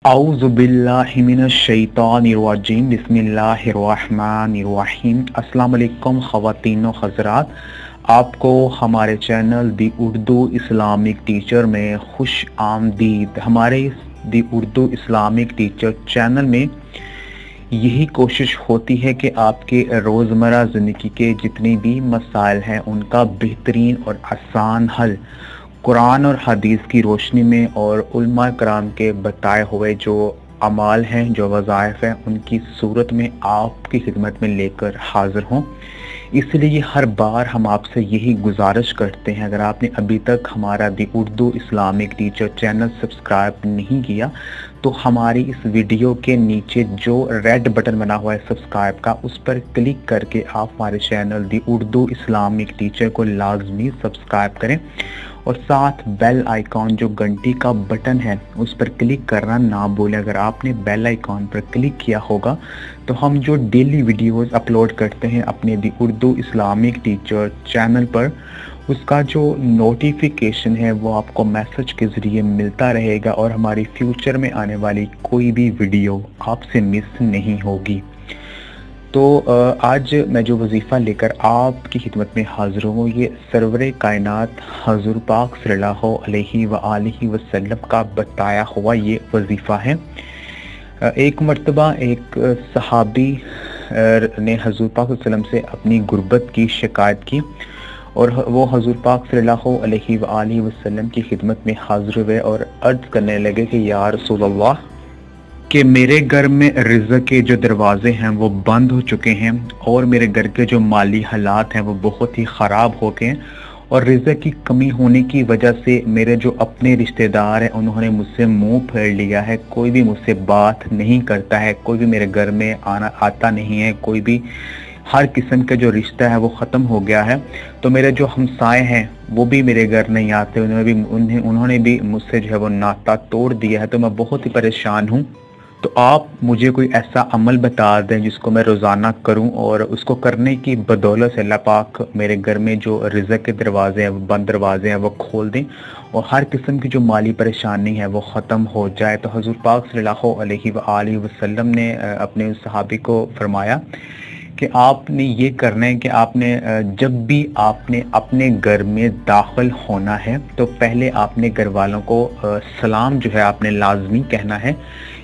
औज़ु बिल्लाहि मिनश शैतानिर्रजीम बिस्मिल्लाहिर्रहमानिर्रहीम। अस्सलाम वालेकुम ख़वातीन व हज़रात, आपको हमारे चैनल दी उर्दू इस्लामिक टीचर में खुश आमदीद। हमारे दी उर्दू इस्लामिक टीचर चैनल में यही कोशिश होती है कि आपके रोज़मर्रा ज़िंदगी के जितने भी मसाइल हैं उनका बेहतरीन और आसान हल कुरान और हदीस की रोशनी में और उलमा कराम के बताए हुए जो अमाल हैं, जो वज़ाइफ हैं, उनकी सूरत में आपकी खिदमत में लेकर हाज़िर हों। इसलिए हर बार हम आपसे यही गुजारिश करते हैं, अगर आपने अभी तक हमारा the Urdu Islamic teacher channel subscribe नहीं किया तो हमारी इस वीडियो के नीचे जो रेड बटन बना हुआ है सब्सक्राइब का, उस पर क्लिक करके आप हमारे चैनल दी उर्दू इस्लामिक टीचर को लाजमी सब्सक्राइब करें और साथ बेल आइकॉन जो घंटी का बटन है उस पर क्लिक करना ना भूलें। अगर आपने बेल आइकॉन पर क्लिक किया होगा तो हम जो डेली वीडियोस अपलोड करते हैं अपने दी उर्दू इस्लामिक टीचर चैनल पर, उसका जो नोटिफिकेशन है वो आपको मैसेज के ज़रिए मिलता रहेगा और हमारी फ्यूचर में आने वाली कोई भी वीडियो आपसे मिस नहीं होगी। तो आज मैं जो वजीफ़ा लेकर आपकी खिदमत में हाज़िर हूँ ये सरवरे कायनात हज़ूर पाक सल्लल्लाहु अलैहि व आलिहि वसल्लम का बताया हुआ ये वजीफ़ा है। एक मर्तबा एक सहाबी ने हज़ूर पाक सल्लल्लाहु अलैहि वसल्लम से अपनी गुर्बत की शिकायत की और वो हज़ूर पाक सल्लल्लाहु अलैहि व आलिहि वसल्लम की खिदमत में हाज़िर हुए और अर्ज़ करने लगे कि या रसूल अल्लाह, कि मेरे घर में रिज़्क़ के जो दरवाज़े हैं वो बंद हो चुके हैं और मेरे घर के जो माली हालात हैं वो बहुत ही ख़राब हो गए हैं और रिज़्क़ की कमी होने की वजह से मेरे जो अपने रिश्तेदार हैं उन्होंने मुझसे मुंह फेर लिया है। कोई भी मुझसे बात नहीं करता है, कोई भी मेरे घर में आता नहीं है, कोई भी, हर किस्म का जो रिश्ता है वो ख़त्म हो गया है। तो मेरे जो हमसाए हैं वो भी मेरे घर नहीं आते, उन्होंने भी मुझसे जो है वो नाता तोड़ दिया है। तो मैं बहुत ही परेशान हूँ। तो आप मुझे कोई ऐसा अमल बता दें जिसको मैं रोज़ाना करूं और उसको करने की बदौलत से अल्लाह पाक मेरे घर में जो रिज़्क़ के दरवाज़े हैं, वो बंद दरवाज़े हैं, वो खोल दें और हर किस्म की जो माली परेशानी है वो ख़त्म हो जाए। तो हज़ूर पाक सल्लल्लाहु अलैहि व आलिहि वसल्लम ने अपने उस सहाबी को फरमाया कि आपने ये करना है कि आपने जब भी आपने अपने घर में दाखिल होना है तो पहले आपने घर वालों को सलाम जो है आपने लाजमी कहना है।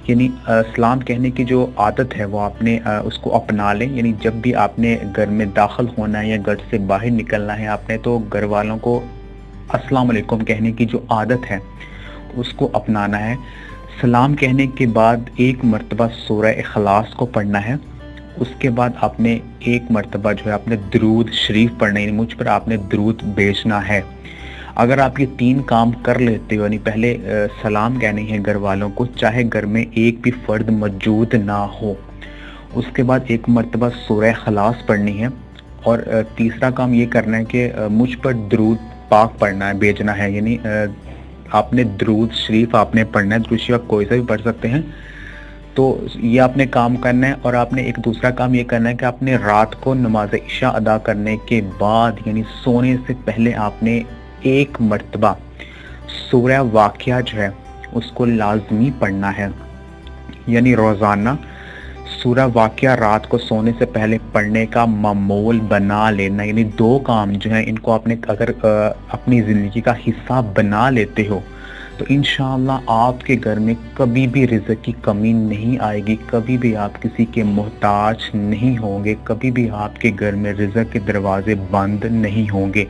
यानी सलाम कहने की जो आदत है वो आपने उसको अपना लें। यानी जब भी आपने घर में दाखिल होना है या घर से बाहर निकलना है आपने, तो घर वालों को अस्सलाम वालेकुम कहने की जो आदत है उसको अपनाना है। सलाम कहने के बाद एक मर्तबा सूरह इखलास को पढ़ना है। उसके बाद आपने एक मर्तबा जो है आपने दरूद शरीफ पढ़ना है, मुझ पर आपने दरूद भेजना है। अगर आप ये तीन काम कर लेते हो, यानी पहले सलाम कहनी है घर वालों को चाहे घर में एक भी फ़र्द मौजूद ना हो, उसके बाद एक मर्तबा सूरह इखलास पढ़नी है और तीसरा काम ये करना है कि मुझ पर दरूद पाक पढ़ना है, भेजना है। यानी आपने दरूद शरीफ आपने पढ़ना है, दरूद शरीफ आप कोई सा भी पढ़ सकते हैं। तो ये आपने काम करना है और आपने एक दूसरा काम ये करना है कि आपने रात को नमाज इशा अदा करने के बाद यानी सोने से पहले आपने एक मर्तबा सूरह वाक़िया जो है उसको लाजमी पढ़ना है। यानी रोज़ाना सूरह वाक़िया रात को सोने से पहले पढ़ने का मामूल बना लेना। यानी दो काम जो हैं इनको आपने अगर अपनी ज़िंदगी का हिस्सा बना लेते हो तो इंशाअल्लाह आपके घर में कभी भी रिज़्क़ की कमी नहीं आएगी, कभी भी आप किसी के मोहताज नहीं होंगे, कभी भी आपके घर में रिज़्क़ के दरवाज़े बंद नहीं होंगे।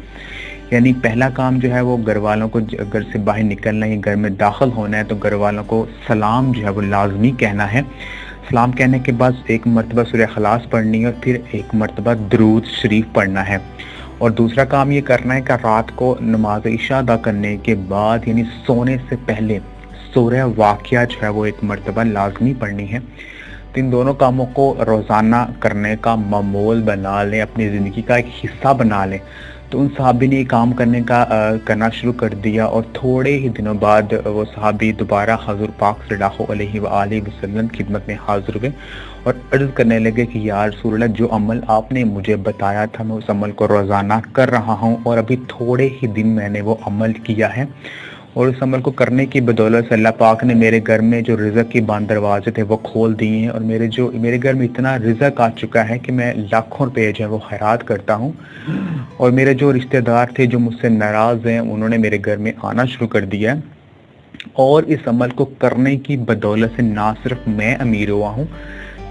यानी पहला काम जो है वो घर वालों को घर से बाहर निकलना है, घर में दाखिल होना है तो घर वालों को सलाम जो है वो लाजमी कहना है। सलाम कहने के बाद एक मर्तबा सूरह इखलास पढ़नी है और फिर एक मर्तबा दरूद शरीफ पढ़ना है। और दूसरा काम ये करना है कि रात को नमाज इशा अदा करने के बाद यानी सोने से पहले सूरह वाक़िया जो है वो एक मर्तबा लाजमी पढ़नी है। तो इन दोनों कामों को रोज़ाना करने का मामूल बना लें, अपनी ज़िंदगी का एक हिस्सा बना लें। तो उन सहाबी ने काम करना शुरू कर दिया और थोड़े ही दिनों बाद वो सहाबी दोबारा हज़ूर पाक सल्लल्लाहु अलैहि व आलिहि वसल्लम की खिदमत में हाज़िर हुए और अर्ज़ करने लगे कि या रसूल अल्लाह, जो अमल आपने मुझे बताया था मैं उस अमल को रोज़ाना कर रहा हूँ और अभी थोड़े ही दिन मैंने वो अमल किया है और इस अमल को करने की बदौलत से अल्लाह पाक ने मेरे घर में जो रिज़्क़ की बंद दरवाजे थे वो खोल दिए हैं, और मेरे घर में इतना रिज़्क़ आ चुका है कि मैं लाखों रुपए जो है वो खैरात करता हूँ। और मेरे जो रिश्तेदार थे जो मुझसे नाराज़ हैं, उन्होंने मेरे घर में आना शुरू कर दिया है। और इस अमल को करने की बदौलत से ना सिर्फ मैं अमीर हुआ हूँ,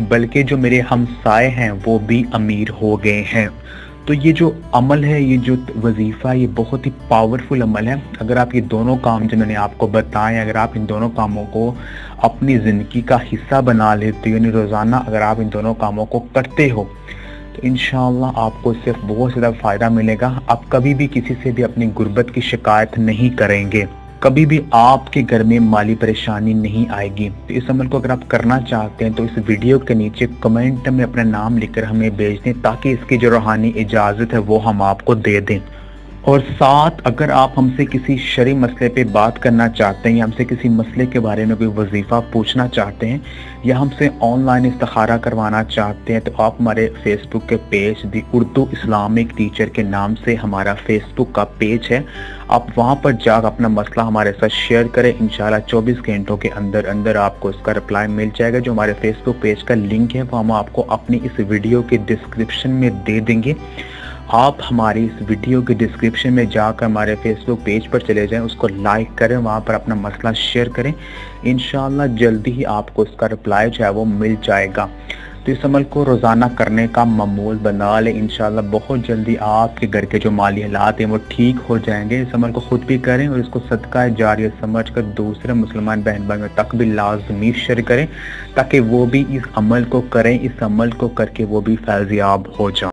बल्कि जो मेरे हमसाए हैं वो भी अमीर हो गए हैं। तो ये जो अमल है, ये जो वजीफ़ा है, ये बहुत ही पावरफुल अमल है। अगर आप ये दोनों काम जो मैंने आपको बताएं, अगर आप इन दोनों कामों को अपनी ज़िंदगी का हिस्सा बना लेते हो, यानी रोज़ाना अगर आप इन दोनों कामों को करते हो, तो इंशाअल्लाह आपको इससे बहुत ज़्यादा फ़ायदा मिलेगा। आप कभी भी किसी से भी अपनी गुर्बत की शिकायत नहीं करेंगे, कभी भी आपके घर में माली परेशानी नहीं आएगी। तो इस अमल को अगर आप करना चाहते हैं तो इस वीडियो के नीचे कमेंट में अपना नाम लिखकर हमें भेज दें, ताकि इसकी जो रूहानी इजाज़त है वो हम आपको दे दें। और साथ अगर आप हमसे किसी शरई मसले पे बात करना चाहते हैं, या हमसे किसी मसले के बारे में कोई वजीफ़ा पूछना चाहते हैं, या हमसे ऑनलाइन इस्तिखारा करवाना चाहते हैं, तो आप हमारे फेसबुक के पेज दी उर्दू इस्लामिक टीचर के नाम से हमारा फेसबुक का पेज है, आप वहां पर जाकर अपना मसला हमारे साथ शेयर करें। इंशाल्लाह 24 घंटों के अंदर अंदर आपको इसका रिप्लाई मिल जाएगा। जो हमारे फेसबुक पेज का लिंक है वो हम आपको अपनी इस वीडियो के डिस्क्रिप्शन में दे देंगे। आप हमारी इस वीडियो के डिस्क्रिप्शन में जाकर हमारे फेसबुक पेज पर चले जाएं, उसको लाइक करें, वहां पर अपना मसला शेयर करें। इंशाल्लाह जल्दी ही आपको इसका रिप्लाई जो है वो मिल जाएगा। तो इस अमल को रोज़ाना करने का मामूल बना लें। इंशाल्लाह बहुत जल्दी आपके घर के जो माली हालात हैं वो ठीक हो जाएंगे। इस अमल को खुद भी करें और इसको सदका जारिया समझ कर दूसरे मुसलमान बहन भाइयों तक भी लाजमी शेयर करें, ताकि वो भी इस अमल को करें, इस अमल को करके वो भी फैज़याब हो जाए।